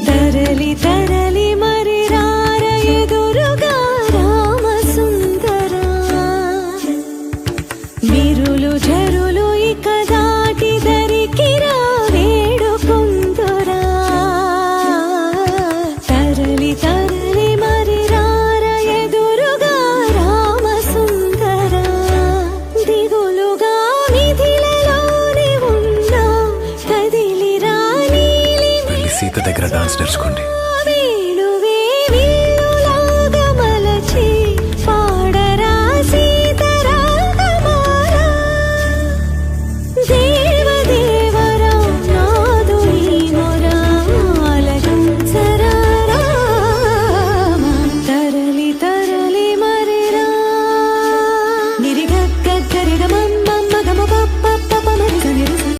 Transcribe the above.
తరలి తరలి మరి రార ఎదురుగా రామ సుందరా విరులు జరులు ఇక దాటి దరికి రా వేడుకొందురా తరలి తరలి మరి రార ఎదురుగా రామ సుందరా దిగులుగా నిధిలలోనే ఉన్నా కదిలిరా నీలి సీత దగ్గర డాన్స్ నేర్చుకోండి.